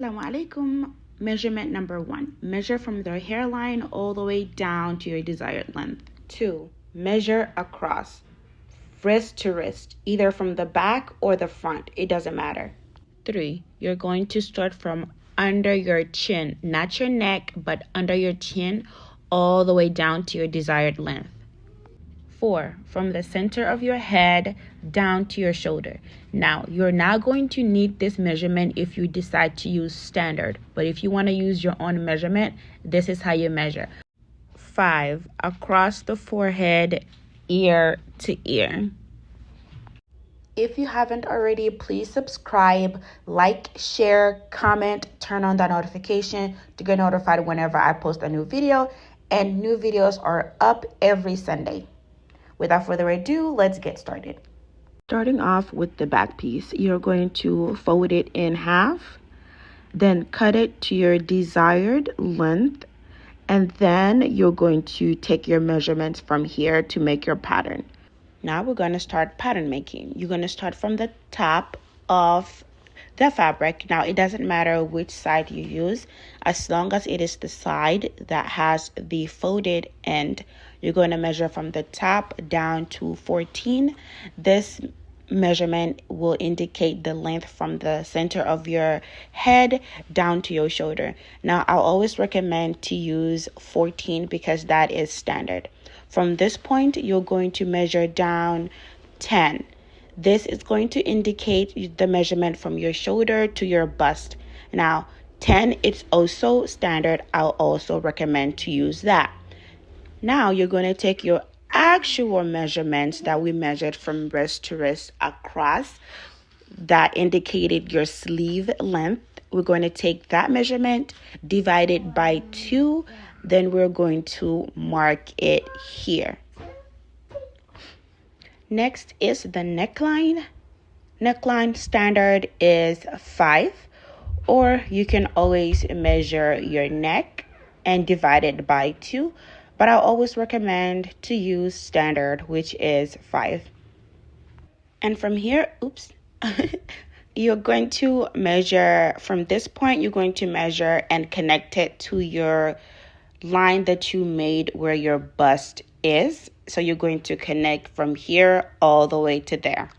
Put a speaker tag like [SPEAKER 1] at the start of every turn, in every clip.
[SPEAKER 1] Assalamu alaikum. Measurement number 1. Measure from the hairline all the way down to your desired length. 2. Measure across, wrist to wrist, either from the back or the front. It doesn't matter. 3. You're going to start from under your chin, not your neck, but under your chin, all the way down to your desired length. 4. From the center of your head down to your shoulder. Now, you're not going to need this measurement if you decide to use standard, but if you want to use your own measurement, this is how you measure. 5. Across the forehead, ear to ear. If you haven't already, please subscribe, like, share, comment, turn on that notification to get notified whenever I post a new video, and new videos are up every Sunday. Without further ado, let's get started. Starting off with the back piece, you're going to fold it in half, then cut it to your desired length, and then you're going to take your measurements from here to make your pattern. Now we're going to start pattern making. You're going to start from the top of the fabric. Now it doesn't matter which side you use, as long as it is the side that has the folded end. You're going to measure from the top down to 14. This measurement will indicate the length from the center of your head down to your shoulder. Now I'll always recommend to use 14 because that is standard. From this point, you're going to measure down 10. This is going to indicate the measurement from your shoulder to your bust. Now, 10, it's also standard. I'll also recommend to use that. Now, you're going to take your actual measurements that we measured from wrist to wrist across that indicated your sleeve length. We're going to take that measurement, divide it by 2, then we're going to mark it here. Next is the neckline. Neckline standard is 5, or you can always measure your neck and divide it by 2, but I always recommend to use standard, which is 5. And from here, you're going to measure from this point, you're going to measure and connect it to your line that you made where your bust is. So you're going to connect from here all the way to there.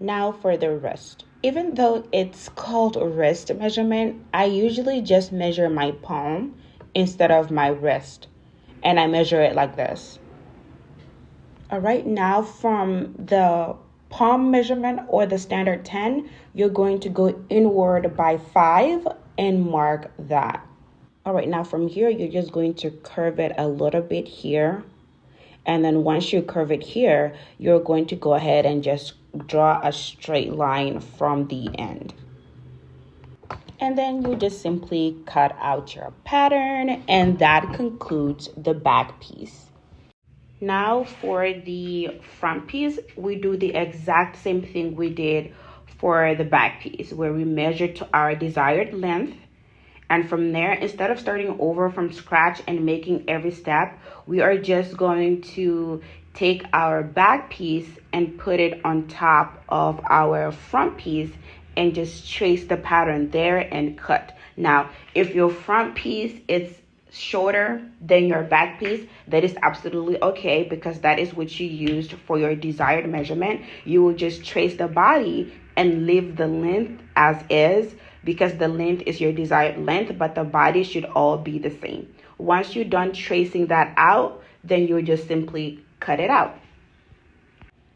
[SPEAKER 1] Now for the wrist. Even though it's called a wrist measurement, I usually just measure my palm instead of my wrist. And I measure it like this. All right, now from the palm measurement or the standard 10, you're going to go inward by 5 and mark that. All right, now from here, you're just going to curve it a little bit here. And then once you curve it here, you're going to go ahead and just draw a straight line from the end. And then you just simply cut out your pattern, and that concludes the back piece. Now for the front piece, we do the exact same thing we did for the back piece, where we measure to our desired length. And from there, instead of starting over from scratch and making every step, we are just going to take our back piece and put it on top of our front piece and just trace the pattern there and cut. Now, if your front piece is shorter than your back piece, that is absolutely okay, because that is what you used for your desired measurement. You will just trace the body and leave the length as is, because the length is your desired length, but the body should all be the same. Once you're done tracing that out, then you just simply cut it out.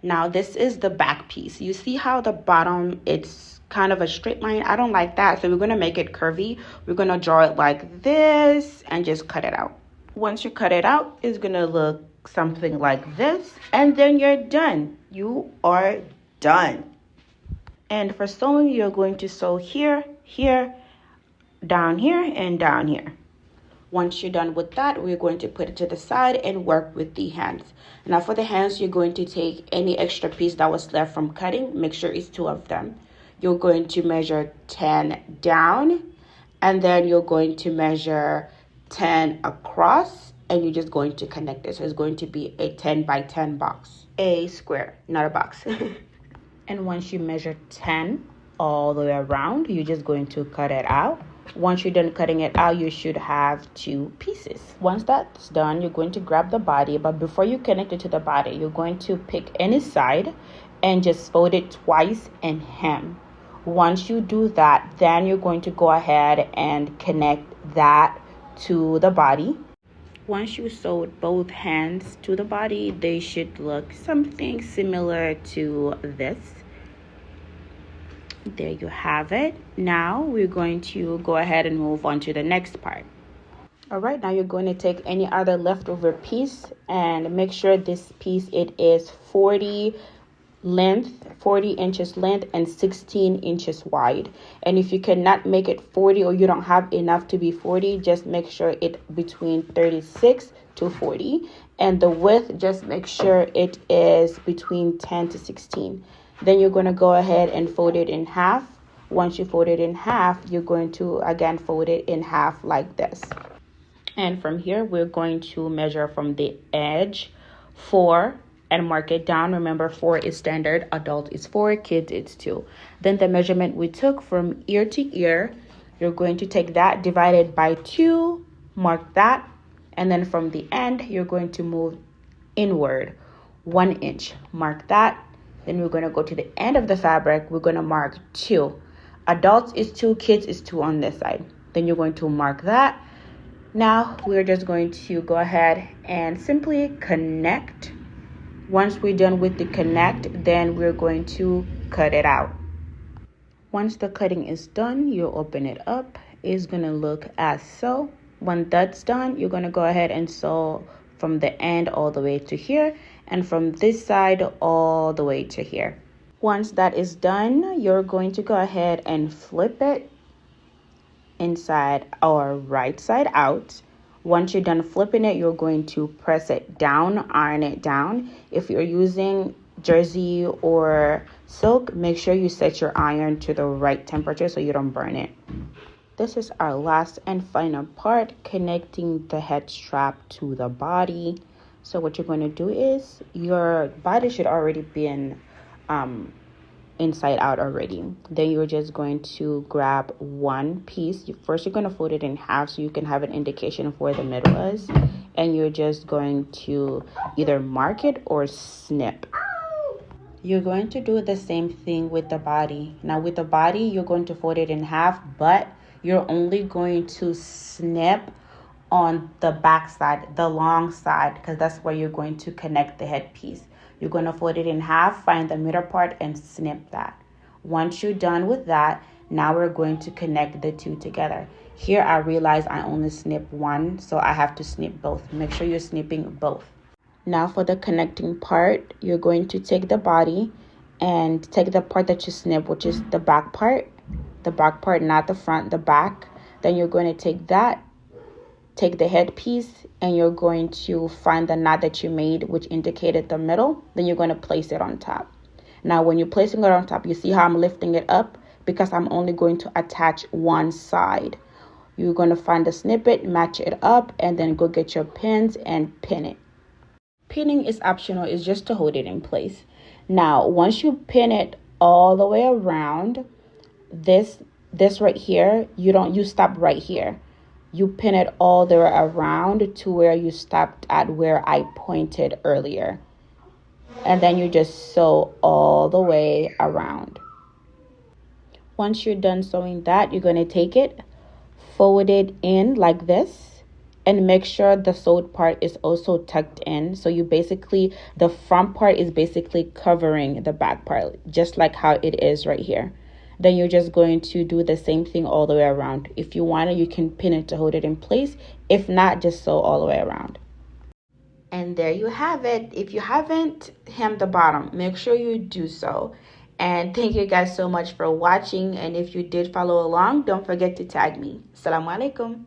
[SPEAKER 1] Now this is the back piece. You see how the bottom, it's kind of a straight line? I don't like that, so we're going to make it curvy. We're going to draw it like this and just cut it out. Once you cut it out, it's going to look something like this, and then you're done. You are done. And for sewing, you're going to sew here, here, down here, and down here. Once you're done with that, we're going to put it to the side and work with the hands. Now for the hands, you're going to take any extra piece that was left from cutting. Make sure it's 2 of them. You're going to measure 10 down, and then you're going to measure 10 across, and you're just going to connect it. So it's going to be a 10 by 10 box. A square, not a box. And once you measure 10 all the way around. You're just going to cut it out. Once you're done cutting it out, you should have 2 pieces. Once that's done, you're going to grab the body, but before you connect it to the body, you're going to pick any side and just fold it twice and hem. Once you do that, then you're going to go ahead and connect that to the body. Once you sewed both hands to the body, they should look something similar to this. There you have it. Now we're going to go ahead and move on to the next part. All right, now you're going to take any other leftover piece and make sure this piece, it is 40 inches length and 16 inches wide. And if you cannot make it 40 or you don't have enough to be 40, just make sure it between 36 to 40. And the width, just make sure it is between 10 to 16. Then you're going to go ahead and fold it in half. Once you fold it in half, you're going to again fold it in half like this. And from here, we're going to measure from the edge 4 and mark it down. Remember, 4 is standard, adult is 4, kids it's 2. Then the measurement we took from ear to ear, you're going to take that divided by 2, mark that, and then from the end, you're going to move inward 1 inch, mark that. Then we're going to go to the end of the fabric. We're going to mark 2. Adults is 2, kids is 2 on this side. Then you're going to mark that. Now we're just going to go ahead and simply connect. Once we're done with the connect, then we're going to cut it out. Once the cutting is done, you'll open it up. It's going to look as so. When that's done, you're going to go ahead and sew from the end all the way to here, and from this side all the way to here. Once that is done, you're going to go ahead and flip it inside or right side out. Once you're done flipping it, you're going to press it down, iron it down. If you're using jersey or silk, make sure you set your iron to the right temperature so you don't burn it. This is our last and final part, connecting the head strap to the body. So what you're going to do is your body should already be inside out already. Then you're just going to grab one piece. First, you're going to fold it in half so you can have an indication of where the middle is. And you're just going to either mark it or snip. You're going to do the same thing with the body. Now with the body, you're going to fold it in half, but you're only going to snip on the back side, the long side, because that's where you're going to connect the headpiece. You're going to fold it in half, find the middle part, and snip that. Once you're done with that, now we're going to connect the two together. Here I realize I only snip one, so I have to snip both. Make sure you're snipping both. Now for the connecting part, you're going to take the body and take the part that you snip, which is the back part, not the front, the back. Then you're going to take that, take the headpiece, and you're going to find the knot that you made, which indicated the middle. Then you're going to place it on top. Now when you're placing it on top, you see how I'm lifting it up because I'm only going to attach one side. You're going to find the snippet, match it up, and then go get your pins and pin it. Pinning is optional, it's just to hold it in place. Now once you pin it all the way around, this right here, you stop right here. You pin it all the way around to where you stopped at where I pointed earlier. And then you just sew all the way around. Once you're done sewing that, you're going to take it, fold it in like this, and make sure the sewed part is also tucked in. So the front part is basically covering the back part, just like how it is right here. Then you're just going to do the same thing all the way around. If you want it, you can pin it to hold it in place. If not, just sew all the way around. And there you have it. If you haven't hemmed the bottom, make sure you do so. And thank you guys so much for watching. And if you did follow along, don't forget to tag me. Assalamu alaikum.